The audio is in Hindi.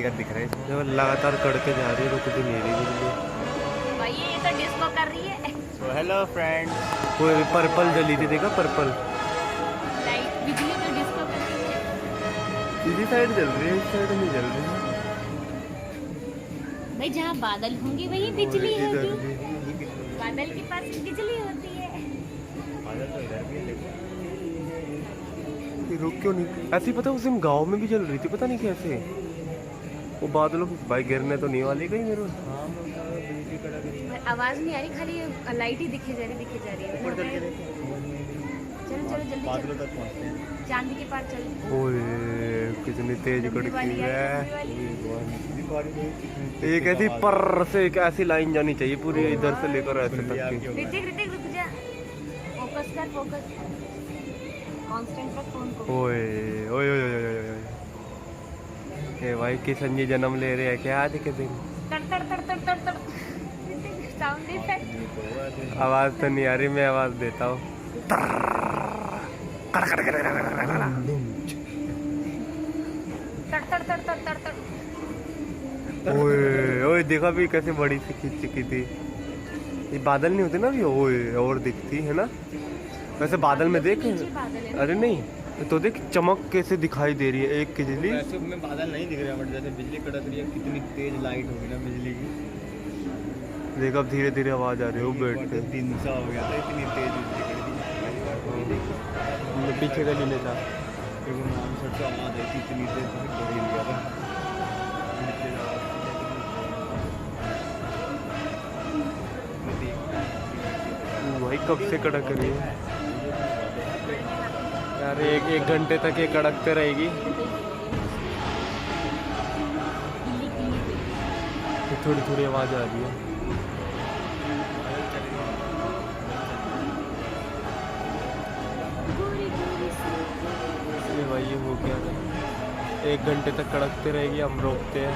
का दिख रहा है इसमें। जब लगातार कड़के जा रही है, रुक भी नहीं रही बिजली। भाई ये तो डिस्को कर रही है। तो हेलो फ्रेंड्स, वो पर्पल जली थी, देखा पर्पल। लाइट बिजली तो डिस्को कर रही है। इसी साइड जल रही है, इस साइड नहीं जल रही है। भाई जहाँ बादल होंगे वही बिजली इधर होगी। भी। बादल के पास बिजली होती है। बादल तो इधर भी है देखो। ये रुक क्यों नहीं? ऐसे ही पता उस दिन गाँव में भी जल रही थी, पता नहीं कैसे। वो बादलों की भाई गिरने तो नहीं वाली कहीं मेरे। आवाज नहीं आ रही, खाली लाइट ही दिखे जा रही है। ऊपर चल के देखो, चलो चलो जल्दी बादलों चलो, तक पहुंचते हैं। चांदी के पार चलो। ओए कितनी तेज लंबी वाली कड़की है, है। लंबी वाली। एक ऐसी पर से एक ऐसी लाइन जानी चाहिए पूरी, इधर से लेकर ऐसे तक की। ऋतिक रुक जा, फोकस कर फोकस, कांस्टेंट रख फोन को। ओए ओए ओए ओए ओए ओए। ये भाई किशन जी जन्म ले रहे हैं क्या आज के दिन? तड़ तड़ तड़ तड़ तड़ तड़, साउंड इफेक्ट। आवाज तो नहीं आ रही, मैं आवाज देता हूँ। तड़ तड़ तड़ तड़ तड़ तड़। ओए ओए देखा भी कैसे बड़ी सी खींच चुकी थी। ये बादल नहीं होते ना भी, ओए और दिखती है ना। वैसे बादल में देख, नीचे बादल है। अरे नहीं तो देख चमक कैसे दिखाई दे रही है एक बिजली। वैसे में बादल नहीं दिख रहा, बट जैसे बिजली कड़क रही है, कितनी तेज लाइट होगी ना बिजली की। देख अब धीरे धीरे आवाज आ रही है, वो बैठ के दिन सा हो गया था, इतनी तेज बिजली कड़की। पीछे गली ले जा। क्योंकि नाम सर से आवाज आई थी इतनी तेज, तो डर ही गया था। भाई कब से कड़क रही है यार, एक घंटे तक ये कड़कते रहेगी। थोड़ी थोड़ी आवाज आ रही है। ये भाई ये हो गया, एक घंटे तक कड़कते रहेगी, हम रोकते हैं।